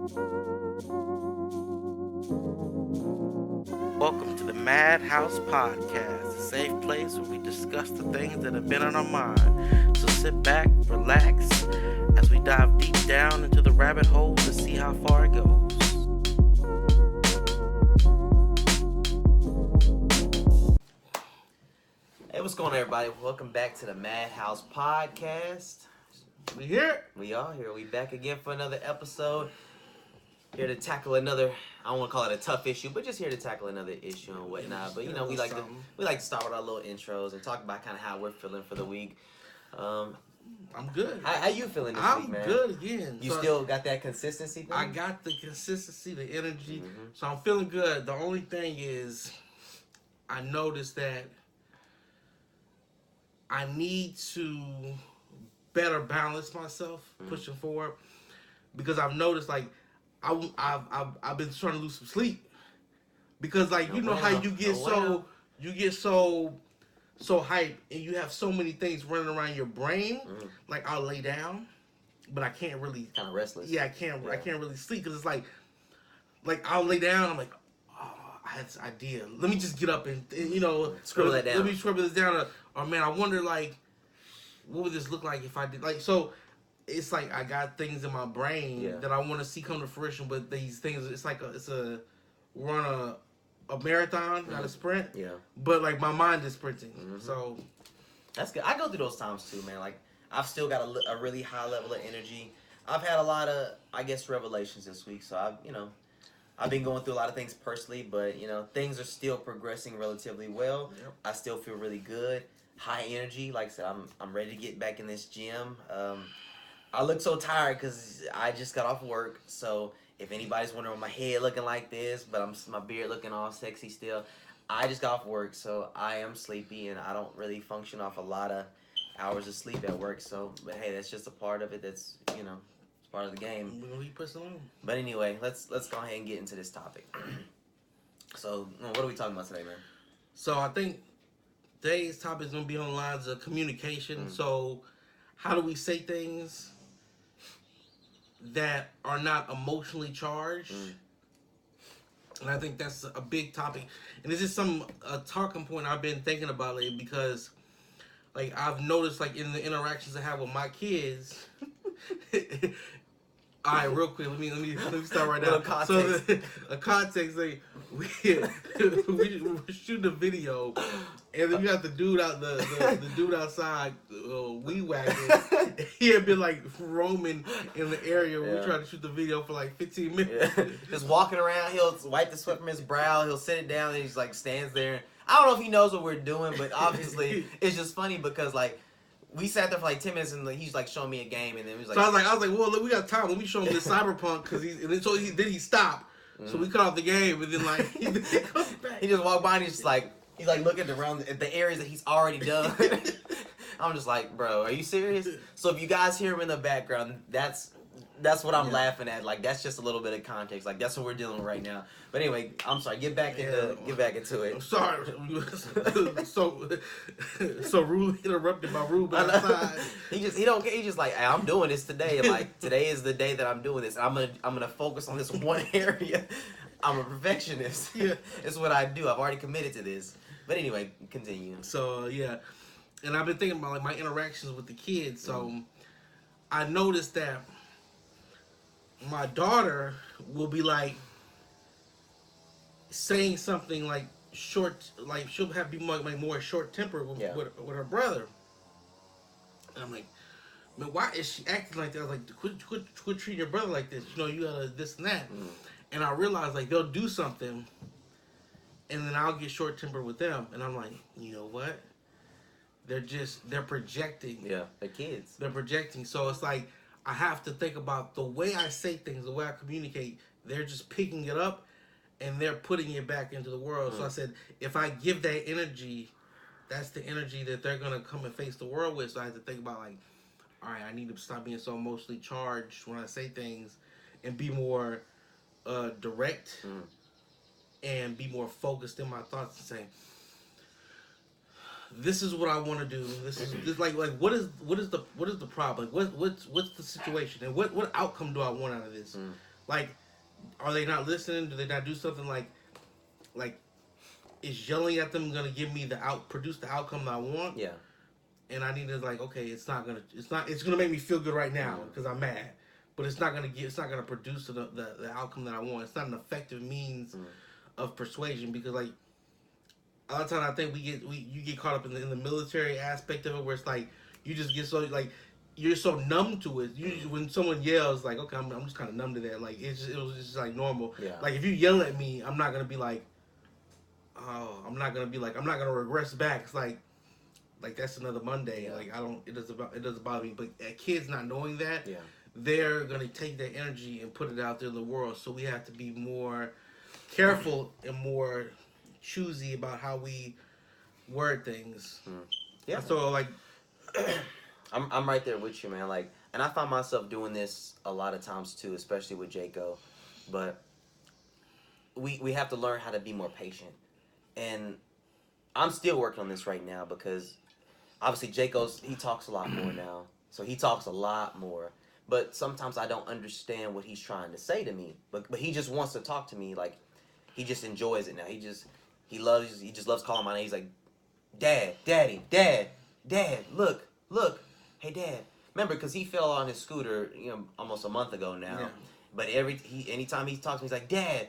Welcome to the MadHouse podcast, a safe place where we discuss the things that have been on our mind. So sit back, relax, as we dive deep down into the rabbit hole to see how far it goes. Hey, what's going on, everybody? Welcome back to the MadHouse podcast. We here? We are here. We back again for another episode. Here to tackle another, I don't want to call it a tough issue, but just here to tackle another issue and whatnot. But you know, we like to start with our little intros and talk about kind of how we're feeling for the week. I'm good. How you feeling this week, man? I'm good again. You still got that consistency thing? I got the consistency, the energy, so I'm feeling good. The only thing is, I noticed that I need to better balance myself pushing forward, because I've noticed like I've been trying to lose some sleep, because like you know how you get so hyped and you have so many things running around your brain. Like I'll lay down, but I can't really kind of restless. Yeah, I can't really sleep, because it's like I'll lay down. I'm like, oh, I had this idea. Let me just get up and scribble that down. Let me scribble this down. Or man, I wonder like what would this look like if I did like so. It's like I got things in my brain that I want to see come to fruition, but these things, it's like we're on a marathon, not a sprint. Yeah. But like my mind is sprinting, so that's good. I go through those times too, man. Like I've still got a really high level of energy. I've had a lot of, I guess, revelations this week, so I've been going through a lot of things personally, but things are still progressing relatively well. Yep. I still feel really good, high energy. Like I said, I'm ready to get back in this gym. I look so tired because I just got off work. So if anybody's wondering my head looking like this, but my beard looking all sexy still, I just got off work, so I am sleepy and I don't really function off a lot of hours of sleep at work. So, but hey, that's just a part of it. That's it's part of the game. We're gonna be pushing on. But anyway, let's go ahead and get into this topic. So, what are we talking about today, man? So I think today's topic is gonna be on the lines of communication. So, how do we say things that are not emotionally charged? And I think that's a big topic, and this is a talking point I've been thinking about lately, because like I've noticed like in the interactions I have with my kids. All right, real quick, let me start right now. Context. So a context, like we shoot a video, and then we got the dude outside, weed whacking. He had been like roaming in the area where we tried to shoot the video for like 15 minutes. Yeah. Just walking around, he'll wipe the sweat from his brow, he'll sit it down, and he's like stands there. I don't know if he knows what we're doing, but obviously it's just funny because like we sat there for like 10 minutes and he's like showing me a game, and then he was like, so I was like, well, look, we got time. Let me show him this Cyberpunk, because then he stopped. So we cut off the game, and then like he goes back. He just walked by and he's like looking around at the areas that he's already done. I'm just like, bro, are you serious? So if you guys hear him in the background, that's what I'm laughing at. Like that's just a little bit of context. Like that's what we're dealing with right now. But anyway, I'm sorry. Get back into it. I'm sorry. so rudely interrupted by Rube outside. He don't care. He's just like, hey, I'm doing this today. And like today is the day that I'm doing this. I'm gonna focus on this one area. I'm a perfectionist. Yeah, it's what I do. I've already committed to this. But anyway, continue. So yeah, and I've been thinking about like my interactions with the kids. So I noticed that my daughter will be like saying something like short, like she'll be more short tempered with her brother, and I'm like, man, why is she acting like that? I was like, quit treating your brother like this. You gotta this and that. And I realized like they'll do something, and then I'll get short tempered with them, and I'm like, you know what? They're projecting. Yeah, they're kids. They're projecting. So it's like I have to think about the way I say things, the way I communicate. They're just picking it up, and they're putting it back into the world. So I said, if I give that energy, that's the energy that they're gonna come and face the world with. So I have to think about like, all right, I need to stop being so emotionally charged when I say things, and be more direct, and be more focused in my thoughts, and say, this is what I want to do. This is like what is the problem? What's the situation, and what outcome do I want out of this? Like, are they not listening? Do they not do something like is yelling at them gonna give me produce the outcome that I want? Yeah. And I need to like, okay, it's gonna make me feel good right now because I'm mad, but it's not gonna produce the outcome that I want. It's not an effective means of persuasion because like a lot of times I think you get caught up in the military aspect of it where it's like you just get so like you're so numb to it. When someone yells, like okay, I'm just kind of numb to that. Like it was just like normal. Yeah. Like if you yell at me, I'm not gonna be like, oh, I'm not gonna regress back. It's like that's another Monday. Yeah. Like it doesn't bother me. But kids not knowing that, Yeah. they're gonna take their energy and put it out there in the world. So we have to be more careful and more choosy about how we word things. Yeah. So like, I'm right there with you, man. Like, and I find myself doing this a lot of times too, especially with Jaco. But we have to learn how to be more patient. And I'm still working on this right now because obviously he talks a lot more now. So he talks a lot more. But sometimes I don't understand what he's trying to say to me. But he just wants to talk to me. Like, he just enjoys it now. He just loves calling my name. He's like, Dad, Daddy, Dad, look, hey Dad. Remember, because he fell on his scooter, almost a month ago now. Yeah. But anytime he talks to me, he's like, Dad,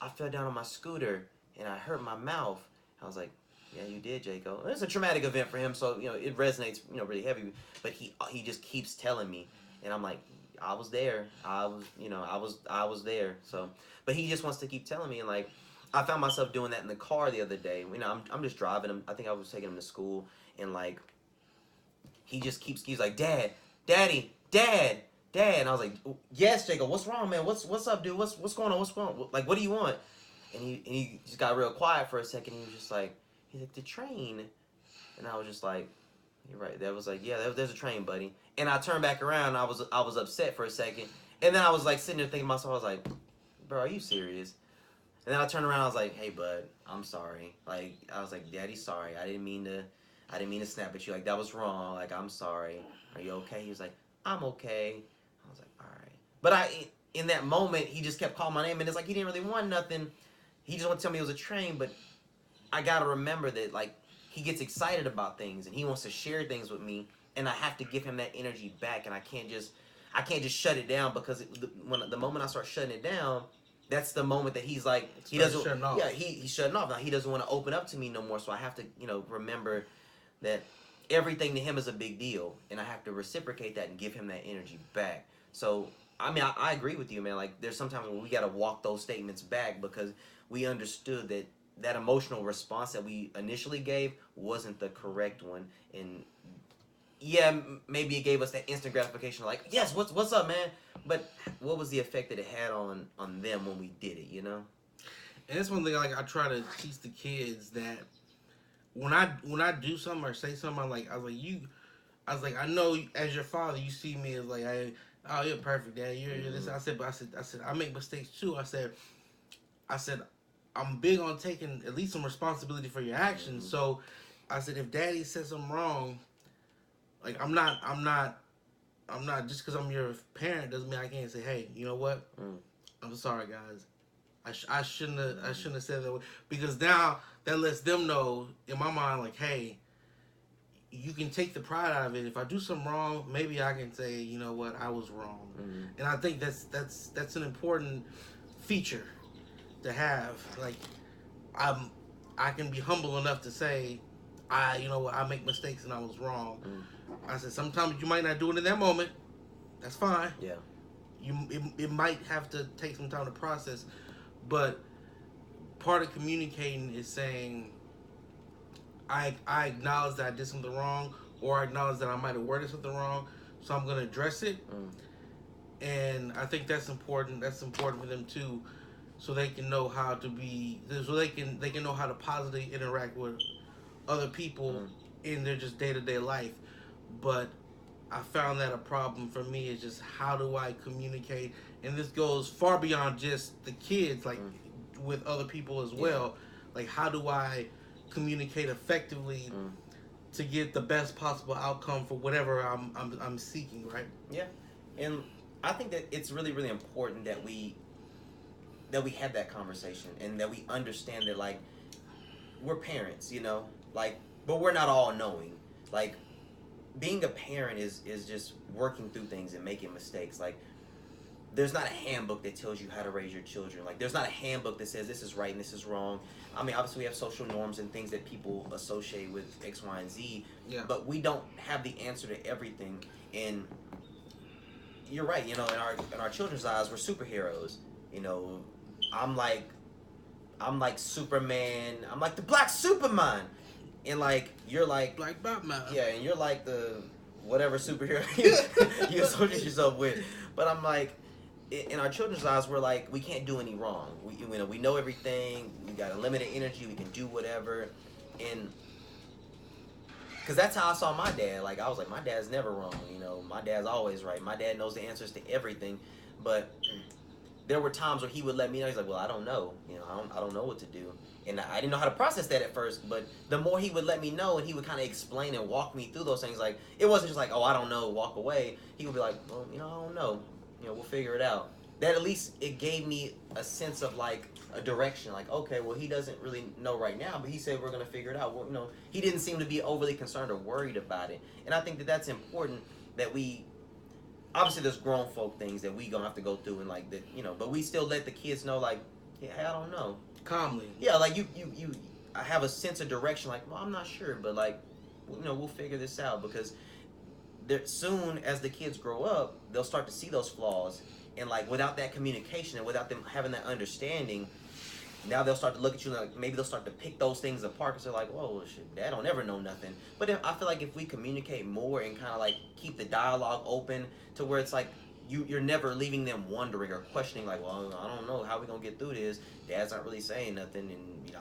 I fell down on my scooter and I hurt my mouth. I was like, yeah, you did, Jaco. It's a traumatic event for him, so it resonates, really heavy. But he just keeps telling me, and I'm like, I was there. I was there. So, but he just wants to keep telling me, and like, I found myself doing that in the car the other day. I'm just driving him. I think I was taking him to school, and like, he's like, Dad, Daddy, Dad, and I was like, yes, Jacob, what's wrong, man? What's up, dude? What's going on? What's going on? Like, what do you want? And he just got real quiet for a second. He was just like, he's like, the train, and I was just like, you're right. That was like, yeah, there's a train, buddy. And I turned back around. And I was upset for a second, and then I was like sitting there thinking to myself, I was like, bro, are you serious? And then I turned around. I was like, hey, bud, I'm sorry. Like, I was like, Daddy's sorry. I didn't mean to snap at you. Like, that was wrong. Like, I'm sorry. Are you okay? He was like, I'm okay. I was like, all right. But in that moment, he just kept calling my name, and it's like he didn't really want nothing. He just wanted to tell me it was a train, but I gotta remember that, like, he gets excited about things, and he wants to share things with me, and I have to give him that energy back, and I can't just shut it down, because the moment I start shutting it down, that's the moment that he's like, he doesn't, yeah, he's shutting off. Now he doesn't want to open up to me no more, so I have to, remember that everything to him is a big deal, and I have to reciprocate that and give him that energy back. So, I mean, I agree with you, man. Like, there's sometimes when we got to walk those statements back because we understood that emotional response that we initially gave wasn't the correct one. And yeah, maybe it gave us that instant gratification, like, yes, what's up, man? But what was the effect that it had on them when we did it, And that's one thing, like, I try to teach the kids that when I do something or say something, I was like, I know as your father, you see me as like, oh, you're perfect, Dad. You're this. I said, I make mistakes too. I said, I'm big on taking at least some responsibility for your actions. So I said, if Daddy says something wrong, like I'm not just because I'm your parent doesn't mean I can't say, hey, you know what? I'm sorry, guys. I shouldn't have said that, because now that lets them know in my mind, like, hey, you can take the pride out of it. If I do something wrong, maybe I can say, you know what, I was wrong. And I think that's an important feature to have. Like, I can be humble enough to say, I make mistakes and I was wrong. I said, sometimes you might not do it in that moment. That's fine. Yeah. It might have to take some time to process, but part of communicating is saying, I acknowledge that I did something wrong, or I acknowledge that I might have worded something wrong, so I'm going to address it. And I think that's important. That's important for them too, so they can know how to they can know how to positively interact with other people in their just day-to-day life. But I found that a problem for me is just, how do I communicate? And this goes far beyond just the kids, like with other people as well. Like, how do I communicate effectively to get the best possible outcome for whatever I'm seeking, right? Yeah. And I think that it's really, really important that we that we have that conversation and that we understand that like we're parents, you know, like, but we're not all knowing. Like, being a parent is just working through things and making mistakes. Like, there's not a handbook that tells you how to raise your children. Like, there's not a handbook that says this is right and this is wrong. I mean, obviously we have social norms and things that people associate with X, Y, and Z, but we don't have the answer to everything. And you're right, you know, in our children's eyes, we're superheroes. You know, I'm like Superman. I'm like the Black Superman, and like you're like Black Batman. Yeah, and you're like the whatever superhero you associate yourself with. But I'm like, in our children's eyes, we're like, we can't do any wrong. We know everything. We got unlimited energy. We can do whatever, and because that's how I saw my dad. Like, I was like, my dad's never wrong. You know, my dad's always right. My dad knows the answers to everything, but there were times where he would let me know. He's like, well, I don't know. You know, I don't know what to do. And I didn't know how to process that at first, but the more he would let me know and he would kind of explain and walk me through those things, like, it wasn't just like, oh, I don't know, walk away. He would be like, well, you know, I don't know. You know, we'll figure it out. That at least it gave me a sense of like a direction. Like, okay, well, he doesn't really know right now, but he said we're going to figure it out. Well, you know, he didn't seem to be overly concerned or worried about it. And I think that that's important that we, obviously there's grown folk things that we gonna have to go through and like that, you know, but we still let the kids know like, yeah, hey, I don't know. Calmly. Yeah, like you I have a sense of direction, like, well, I'm not sure, but like, you know, we'll figure this out, because soon as the kids grow up, they'll start to see those flaws, and like without that communication and without them having that understanding, now they'll start to look at you like, maybe they'll start to pick those things apart because they're like, whoa, shit, Dad don't ever know nothing. But I feel like if we communicate more and kind of like keep the dialogue open to where it's like you're never leaving them wondering or questioning, like, well, I don't know how we gonna get through this. Dad's not really saying nothing, and you know,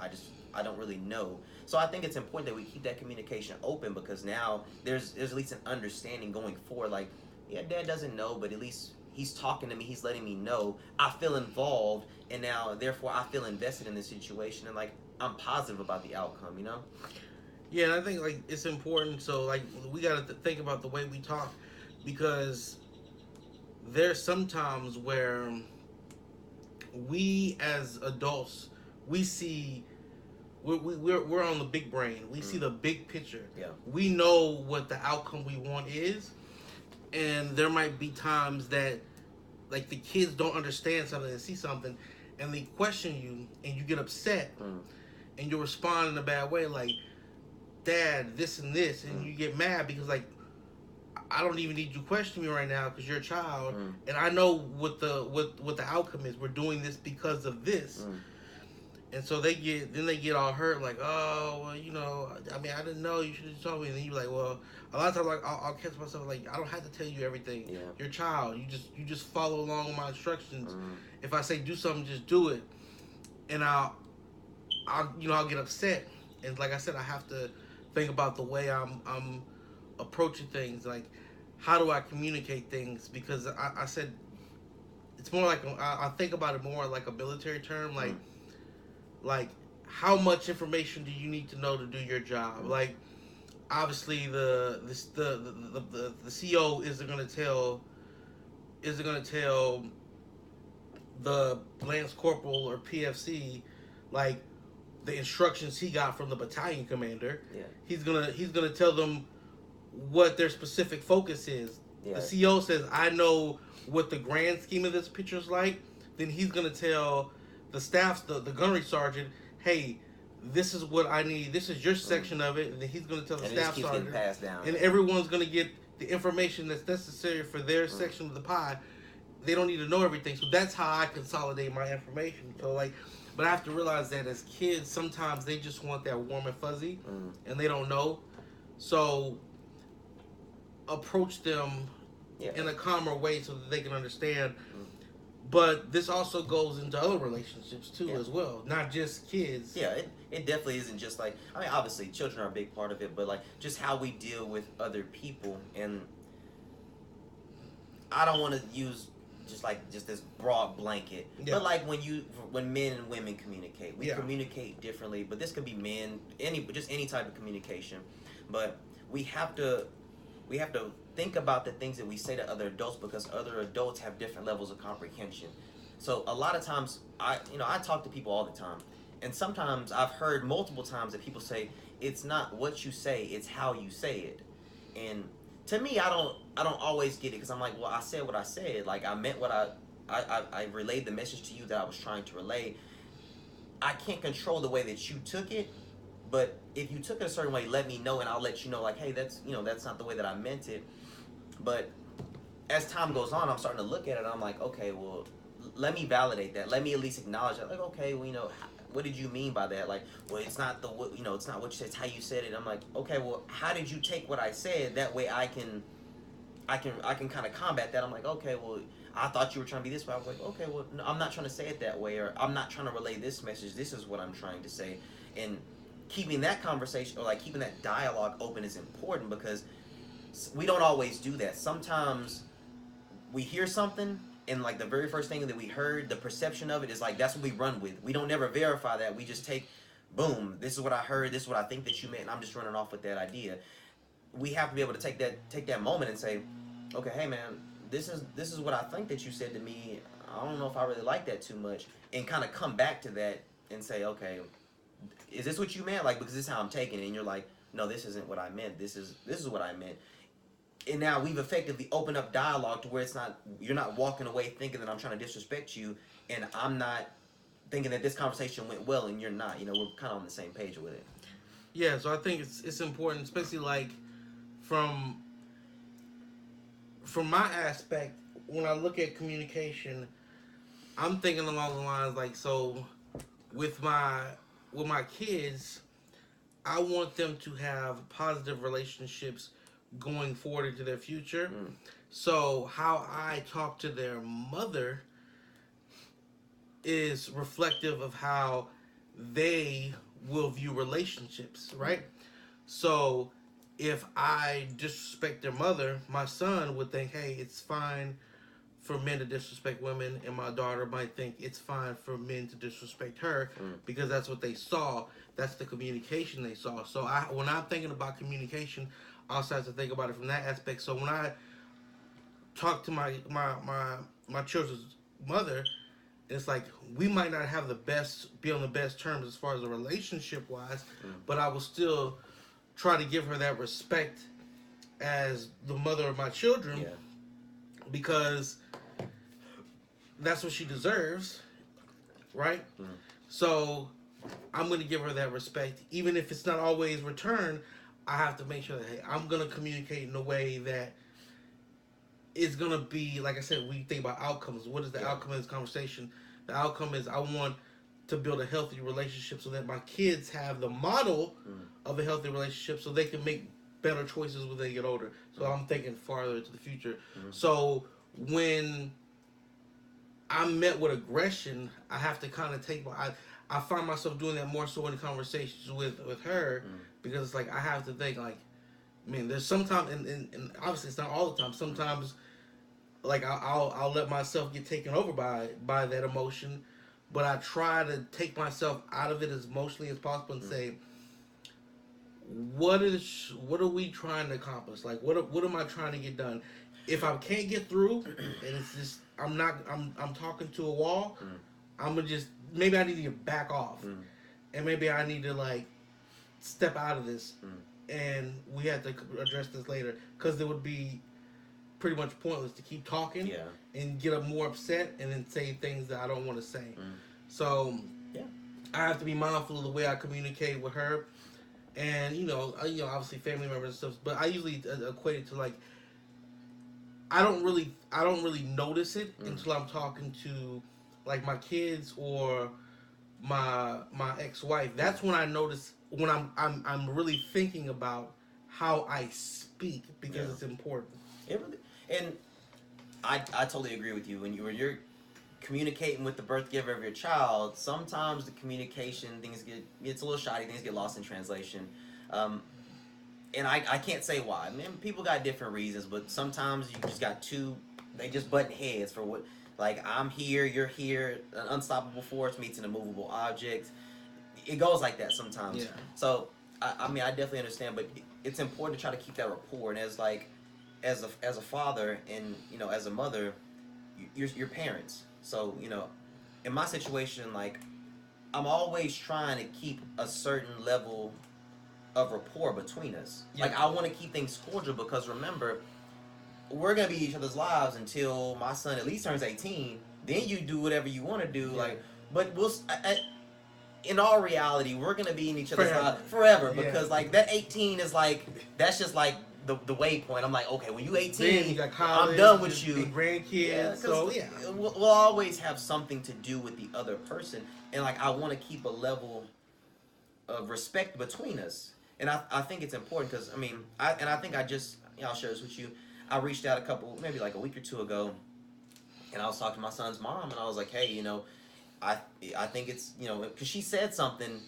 I don't really know. So I think it's important that we keep that communication open, because now there's at least an understanding going forward. Like, yeah, Dad doesn't know, but at least he's talking to me. He's letting me know. I feel involved, and now therefore I feel invested in this situation, and like I'm positive about the outcome. You know? Yeah, and I think like it's important. So like we got to think about the way we talk, because there's sometimes where we as adults we're on the big brain. We see the big picture. Yeah. We know what the outcome we want is, and there might be times that like the kids don't understand something and see something, and they question you, and you get upset, and you respond in a bad way, like, Dad, this and this, and you get mad because like, I don't even need you to question me right now because you're a child, and I know what the outcome is. We're doing this because of this. And so they get all hurt, like, oh, well, you know, I mean, I didn't know, you should have told me. And then you're like, well, a lot of times, like, I'll catch myself, like, I don't have to tell you everything. Yeah. You're a child. You just follow along with my instructions. If I say do something, just do it. And I'll get upset. And like I said, I have to think about the way I'm approaching things. Like, how do I communicate things? Because I said, it's more like, I think about it more like a military term, like, how much information do you need to know to do your job? Like, obviously, the CO isn't gonna tell the Lance Corporal or PFC like the instructions he got from the battalion commander. Yeah. He's gonna tell them what their specific focus is. Yeah. The CO says, I know what the grand scheme of this picture is like. Then he's gonna tell the staff, the gunnery sergeant, hey, this is what I need. This is your section of it. And then he's going to tell the staff sergeant. Passed down. And everyone's going to get the information that's necessary for their section of the pie. They don't need to know everything. So that's how I consolidate my information. So like, but I have to realize that as kids, sometimes they just want that warm and fuzzy, and they don't know. So approach them in a calmer way so that they can understand. But this also goes into other relationships too, as well, not just kids. Yeah, it definitely isn't just like, I mean, obviously children are a big part of it, but like just how we deal with other people. And I don't want to use just this broad blanket, but like when men and women communicate, we communicate differently. But this could be men, any type of communication. But we have to think about the things that we say to other adults, because other adults have different levels of comprehension. So a lot of times, I talk to people all the time, and sometimes I've heard multiple times that people say it's not what you say, it's how you say it. And to me, I don't always get it, because I'm like, well, I said what I said. Like, I meant what I relayed the message to you that I was trying to relay. I can't control the way that you took it, but if you took it a certain way, let me know, and I'll let you know, like, hey, that's not the way that I meant it. But as time goes on, I'm starting to look at it, and I'm like, okay, well, let me validate that. Let me at least acknowledge that. Like, okay, well, what did you mean by that? Like, well, it's not it's not what you said, it's how you said it. I'm like, okay, well, how did you take what I said? That way I can kind of combat that. I'm like, okay, well, I thought you were trying to be this way. I was like, okay, well, no, I'm not trying to say it that way, or I'm not trying to relay this message. This is what I'm trying to say. And keeping that conversation, or like keeping that dialogue open, is important, because we don't always do that. Sometimes we hear something, and like the very first thing that we heard, the perception of it is like, that's what we run with. We don't never verify that. We just take, boom, this is what I heard, this is what I think that you meant, and I'm just running off with that idea. We have to be able to take that moment and say, okay, hey man, this is what I think that you said to me. I don't know if I really like that too much, and kind of come back to that and say, okay, is this what you meant? Like, because this is how I'm taking it, and you're like, no, this isn't what I meant. This is what I meant. And now we've effectively opened up dialogue to where you're not walking away thinking that I'm trying to disrespect you, and I'm not thinking that this conversation went well, and you're not. We're kind of on the same page with it. Yeah, so I think it's important, especially like from my aspect, when I look at communication, I'm thinking along the lines like, so with my kids, I want them to have positive relationships going forward into their future. So how I talk to their mother is reflective of how they will view relationships, right? So if I disrespect their mother, my son would think, hey, it's fine for men to disrespect women, and my daughter might think it's fine for men to disrespect her, because that's what they saw. That's the communication they saw. So when I'm thinking about communication, I also have to think about it from that aspect. So when I talk to my children's mother, it's like, we might not have be on the best terms as far as a relationship wise, but I will still try to give her that respect as the mother of my children, because that's what she deserves, right? So I'm going to give her that respect, even if it's not always returned. I have to make sure that, hey, I'm going to communicate in a way that is going to be, like I said, we think about outcomes. What is the outcome of this conversation? The outcome is, I want to build a healthy relationship so that my kids have the model of a healthy relationship, so they can make better choices when they get older. So I'm thinking farther into the future. So when I'm met with aggression, I have to kind of I find myself doing that more so in conversations with her, because it's like, I have to think, like, man, there's sometimes, and obviously it's not all the time, sometimes, like, I'll let myself get taken over by that emotion, but I try to take myself out of it as emotionally as possible and say, what are we trying to accomplish? Like, what am I trying to get done? If I can't get through, and it's just, I'm talking to a wall, I'm gonna just, maybe I need to back off, and maybe I need to, like, step out of this, and we have to address this later, because it would be pretty much pointless to keep talking and get more upset and then say things that I don't want to say. So I have to be mindful of the way I communicate with her, and obviously family members and stuff. But I usually equate it to, like, I don't really notice it until I'm talking to, like, my kids or my ex-wife. That's when I notice, when I'm really thinking about how I speak, because it's important. It really, and I totally agree with you. When you're communicating with the birth giver of your child, sometimes the communication it's a little shoddy, things get lost in translation. And I can't say why. I mean, people got different reasons, but sometimes you just got they just button heads for what, like, I'm here, you're here, an unstoppable force meets an immovable object. It goes like that sometimes. Yeah. So, I mean, I definitely understand, but it's important to try to keep that rapport. And as a father and, as a mother, your parents. So in my situation, like I'm always trying to keep a certain level of rapport between us. Yeah. Like I want to keep things cordial because remember, we're gonna be each other's lives until my son at least turns 18. Then you do whatever you want to do. Yeah. Like, but in all reality, we're gonna be in each other's lives forever because like that 18 is like that's just like the waypoint. I'm like, okay, when you 18, you got college, I'm done with you. And grandkids, so yeah, we'll always have something to do with the other person, and like I want to keep a level of respect between us, and I think it's important because I think I just I'll share this with you. I reached out maybe like a week or two ago, and I was talking to my son's mom, and I was like, hey, I think it's because she said something,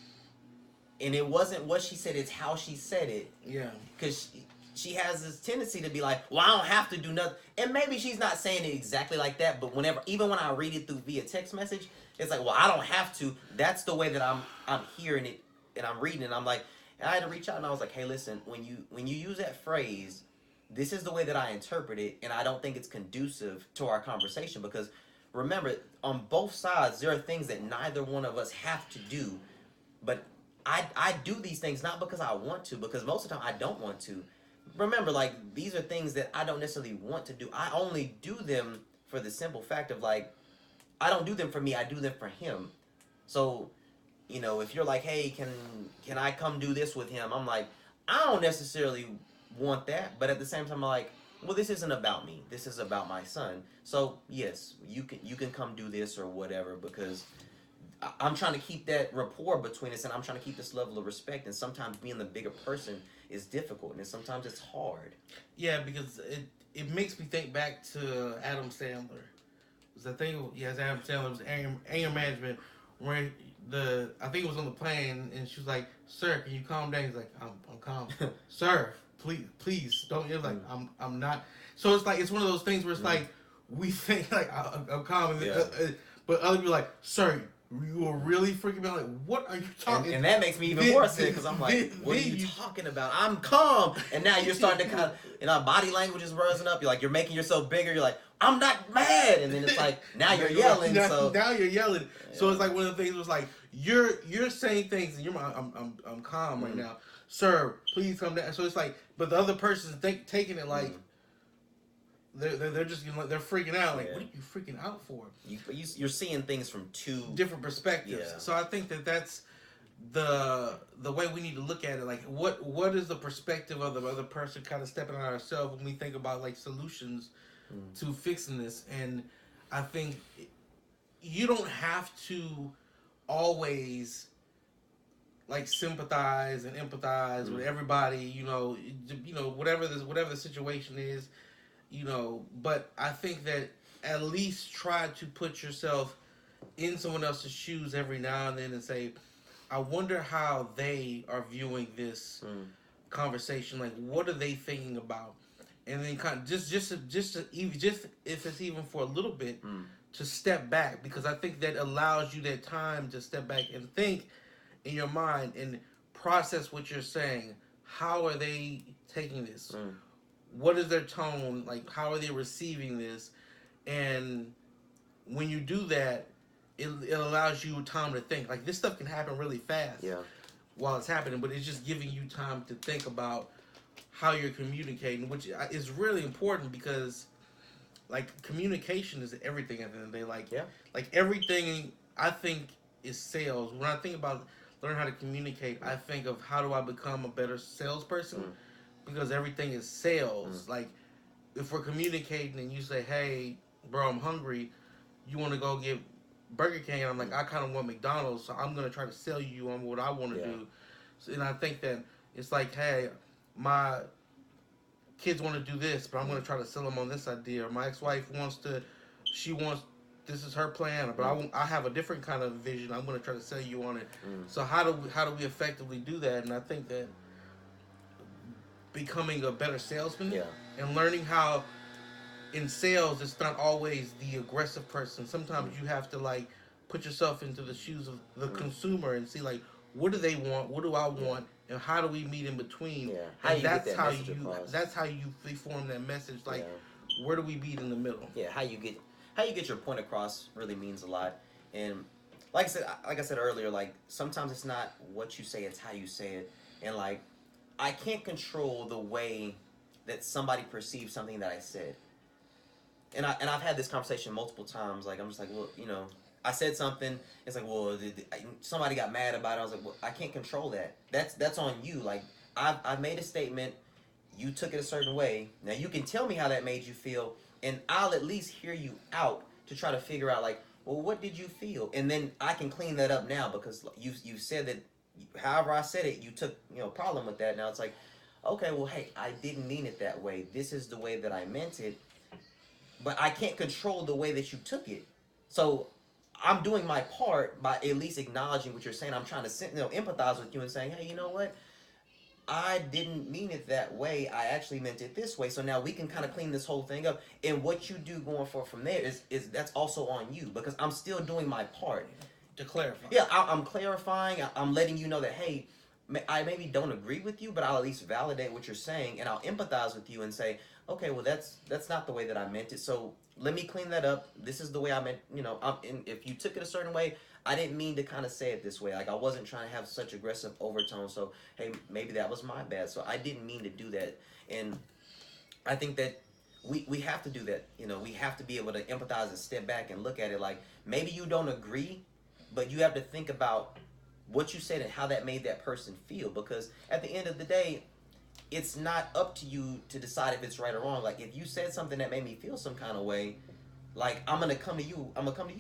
and it wasn't what she said; it's how she said it. Yeah. Because she has this tendency to be like, "Well, I don't have to do nothing," and maybe she's not saying it exactly like that. But even when I read it through via text message, it's like, "Well, I don't have to." That's the way that I'm hearing it, and I'm reading it. I'm like, and I had to reach out, and I was like, "Hey, listen, when you use that phrase, this is the way that I interpret it, and I don't think it's conducive to our conversation because." Remember, on both sides, there are things that neither one of us have to do. But I do these things not because I want to, because most of the time I don't want to. Remember, like, these are things that I don't necessarily want to do. I only do them for the simple fact of, like, I don't do them for me, I do them for him. So, if you're like, hey, can I come do this with him? I'm like, I don't necessarily want that. But at the same time, I'm like, well, this isn't about me. This is about my son. So yes, you can come do this or whatever because I'm trying to keep that rapport between us and I'm trying to keep this level of respect. And sometimes being the bigger person is difficult and sometimes it's hard. Yeah, because it makes me think back to Adam Sandler. The thing, yes, Adam Sandler was anger management. Where I think it was on the plane and she was like, "Sir, can you calm down?" He's like, "I'm calm, sir." Please don't. You're like I'm not. So it's like it's one of those things where it's like we think like I'm calm, but other people are like, "Sir, you are really freaking me out." Like, what are you talking? And that makes me even more sick because I'm like, what are you talking about? I'm calm, and now you're starting to kind of body language is rising up. You're making yourself bigger. You're like, I'm not mad, and then it's like now you're yelling. Now you're yelling. Yeah. So it's like one of the things was like you're saying things and I'm calm right now. Sir, please come down. So it's like, but the other person's taking it like they're just they're freaking out. Like, what are you freaking out for? You're seeing things from two different perspectives. Yeah. So I think that's the way we need to look at it. Like, what is the perspective of the other person? Kind of stepping on ourselves when we think about like solutions to fixing this. And I think you don't have to always like sympathize and empathize with everybody, whatever the situation is, but I think that at least try to put yourself in someone else's shoes every now and then and say, I wonder how they are viewing this conversation. Like, what are they thinking about? And then kind of just if it's even for a little bit, to step back, because I think that allows you that time to step back and think in your mind and process what you're saying. How are they taking this? What is their tone? Like, how are they receiving this? And when you do that, it allows you time to think. Like, this stuff can happen really fast while it's happening, but it's just giving you time to think about how you're communicating, which is really important because, like, communication is everything at the end of the day. Like everything, I think, is sales. When I think about learn how to communicate, I think of how do I become a better salesperson, because everything is sales. Like, if we're communicating and you say, hey, bro, I'm hungry, you want to go get Burger King, and I'm like, I kind of want McDonald's, so I'm going to try to sell you on what I want to do. So, and I think that it's like, hey, my kids want to do this, but I'm going to try to sell them on this idea. Or my ex-wife this is her plan, but I have a different kind of vision. I'm going to try to sell you on it. So how do we effectively do that? And I think that becoming a better salesman and learning how in sales it's not always the aggressive person. Sometimes you have to like put yourself into the shoes of the consumer and see like, what do they want? What do I want? And how do we meet in between? And that's how you form that message. Like, where do we meet in the middle? How how you get your point across really means a lot. And like I said earlier, like sometimes it's not what you say, it's how you say it. And like I can't control the way that somebody perceives something that I said. And I've had this conversation multiple times. Like I'm just like, well, you know, I said something. It's like, well, somebody got mad about it. I was like, well, I can't control that. That's on you. Like I've made a statement. You took it a certain way. Now you can tell me how that made you feel, and I'll at least hear you out to try to figure out like, well, what did you feel? And then I can clean that up now because you said that. However I said it, you took problem with that. Now it's like, okay, well, hey, I didn't mean it that way. This is the way that I meant it. But I can't control the way that you took it. So I'm doing my part by at least acknowledging what you're saying. I'm trying to empathize with you and saying, hey, you know what? I didn't mean it that way. I actually meant it this way. So now we can kind of clean this whole thing up. And what you do going forward from there is that's also on you because I'm still doing my part. To clarify. Yeah, I'm clarifying. I'm letting you know that, hey, I maybe don't agree with you, but I'll at least validate what you're saying, and I'll empathize with you and say, okay, well, that's not the way that I meant it. So let me clean that up. This is the way I meant. If you took it a certain way, I didn't mean to kind of say it this way. Like I wasn't trying to have such aggressive overtones. So hey, maybe that was my bad. So I didn't mean to do that. And I think that we have to do that. We have to be able to empathize and step back and look at it. Like maybe you don't agree, but you have to think about what you said and how that made that person feel, because at the end of the day, it's not up to you to decide if it's right or wrong. Like if you said something that made me feel some kind of way, like I'm gonna come to you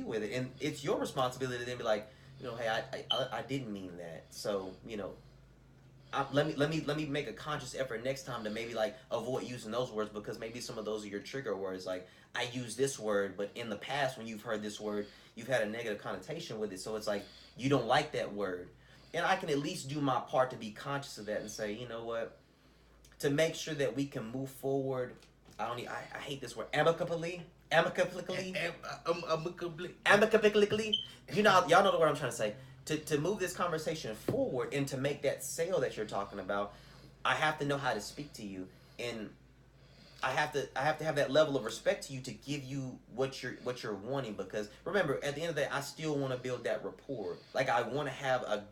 with it, and it's your responsibility to then be like, hey, I didn't mean that. So let me make a conscious effort next time to maybe like avoid using those words, because maybe some of those are your trigger words. Like I use this word, but in the past when you've heard this word, you've had a negative connotation with it. So it's like you don't like that word, and I can at least do my part to be conscious of that and say, you know what, to make sure that we can move forward. I hate this word, amicably. Amicably. Y'all know the word I'm trying to say. To move this conversation forward and to make that sale that you're talking about, I have to know how to speak to you, and I have to have that level of respect to you to give you what you're wanting. Because remember, at the end of the day, I still want to build that rapport. Like I want to have I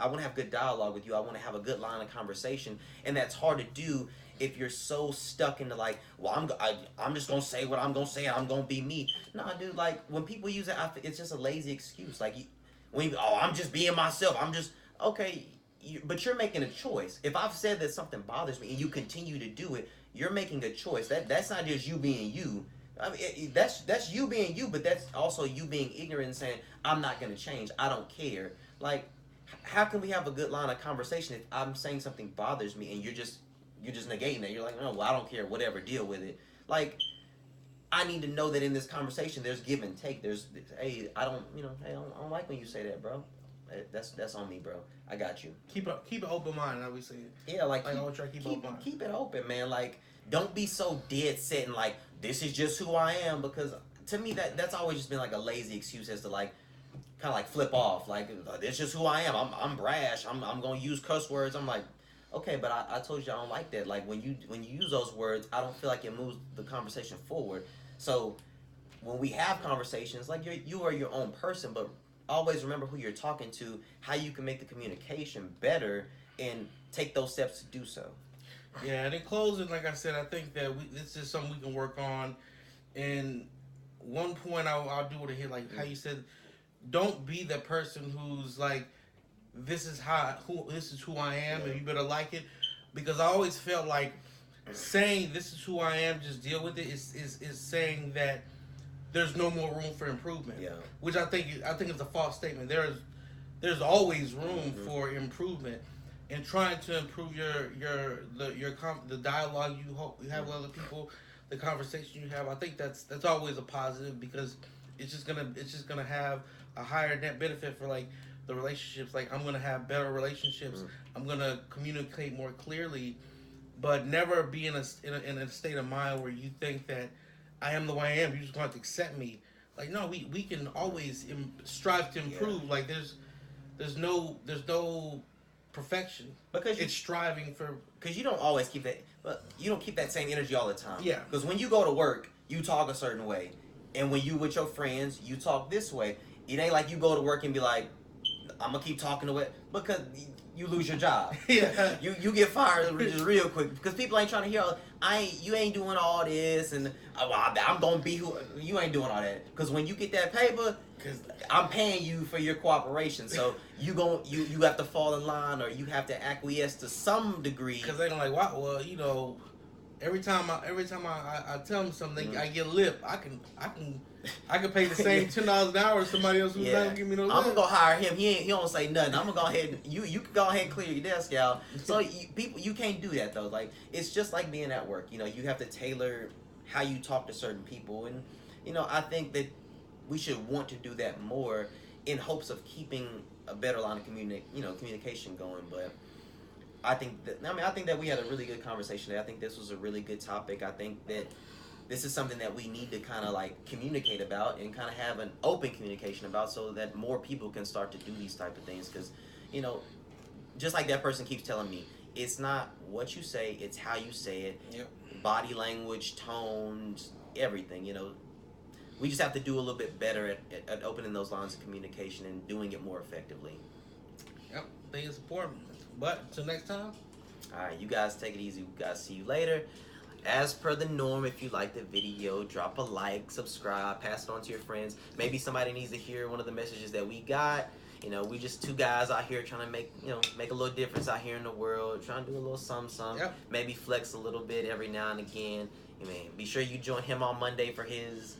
want to have good dialogue with you. I want to have a good line of conversation, and that's hard to do if you're so stuck into like, well, I'm just gonna say what I'm gonna say, and I'm gonna be me. Nah, dude. Like when people use it, it's just a lazy excuse. Like I'm just being myself. I'm just okay. But you're making a choice. If I've said that something bothers me and you continue to do it, you're making a choice. That's not just you being you. I mean, that's you being you, but that's also you being ignorant and saying, I'm not going to change. I don't care. Like, how can we have a good line of conversation if I'm saying something bothers me and you're just negating that? You're like, no, well, I don't care. Whatever, deal with it. Like, I need to know that in this conversation, there's give and take. Hey, I don't like when you say that, bro. That's on me, bro. I got you. Keep an open mind, how we say it. Yeah, like I always try to keep it open, man. Like, don't be so dead set and like, this is just who I am, because to me that's always just been like a lazy excuse as to like kind of like flip off. Like, it's just who I am. I'm brash. I'm gonna use cuss words. I'm like, okay, but I told you I don't like that. Like when you use those words, I don't feel like it moves the conversation forward. So when we have conversations, like you are your own person, but always remember who you're talking to, how you can make the communication better, and take those steps to do so. Yeah, and in closing, like I said, I think that this is something we can work on. And one point I'll do it here, like how you said, don't be the person who's like, this is who I am, and you better like it. Because I always felt like saying this is who I am, just deal with it, is saying that there's no more room for improvement. Yeah. Which I think is a false statement. There's always room for improvement, and trying to improve the dialogue you have with other people, the conversation you have. I think that's always a positive, because it's just gonna have a higher net benefit for like the relationships. Like I'm gonna have better relationships. I'm gonna communicate more clearly, but never be in a state of mind where you think that I am the way I am. You just going to accept me. Like no, we can always strive to improve. Yeah. Like there's no perfection, because it's striving for. Because you don't always keep that, but you don't keep that same energy all the time. Yeah. Because when you go to work, you talk a certain way. And when you with your friends, you talk this way. It ain't like you go to work and be like, I'm gonna keep talking to it, because you lose your job. Yeah. You get fired just real quick because people ain't trying to hear. You ain't doing all this, and I'm gonna be who you ain't doing all that. Because when you get that paper, because I'm paying you for your cooperation, so you have to fall in line, or you have to acquiesce to some degree. Because they're like, wow, well, you know, every time I tell them something, I get a lip. I can pay the same $10 an hour to somebody else who's not gonna give me no lip. I'm gonna go hire him. He don't say nothing. I'm gonna go ahead. You can go ahead and clear your desk, y'all. So you can't do that though. Like, it's just like being at work. You know, you have to tailor how you talk to certain people, and you know, I think that we should want to do that more in hopes of keeping a better line of communication going. But I think that we had a really good conversation today. I think this was a really good topic. I think that this is something that we need to kind of like communicate about and kind of have an open communication about, so that more people can start to do these type of things. Because, you know, just like that person keeps telling me, it's not what you say, it's how you say it. Yep. Body language, tones, everything. You know, we just have to do a little bit better at opening those lines of communication and doing it more effectively. Yep, I think it's important. But until next time. All right, you guys take it easy. We guys see you later. As per the norm, if you like the video, drop a like, subscribe, pass it on to your friends. Maybe somebody needs to hear one of the messages that we got. You know, we just two guys out here trying to make a little difference out here in the world, trying to do a little something. Yep. Maybe flex a little bit every now and again. I mean, be sure you join him on Monday for his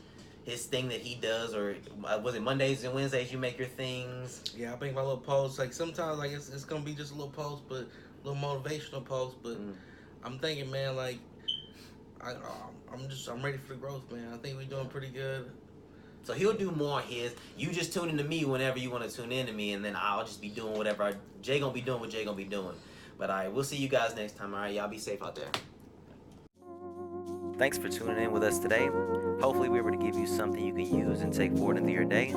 thing that he does, or was it Mondays and Wednesdays you make your things? Yeah, I make my little posts. Like sometimes, like it's gonna be just a little post, but a little motivational post. But I'm thinking, man, like I'm ready for the growth, man. I think we're doing pretty good. So he'll do more of his. You just tune into me whenever you want to tune into me, and then I'll just be doing whatever Jay gonna be doing what Jay gonna be doing. But all right, we'll see you guys next time. All right, y'all be safe out there. Thanks for tuning in with us today. Hopefully we were able to give you something you can use and take forward into your day.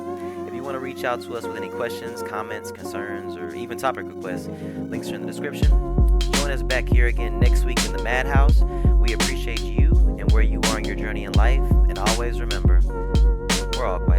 If you want to reach out to us with any questions, comments, concerns, or even topic requests, links are in the description. Join us back here again next week in the MadHouse. We appreciate you and where you are in your journey in life. And always remember, we're all quite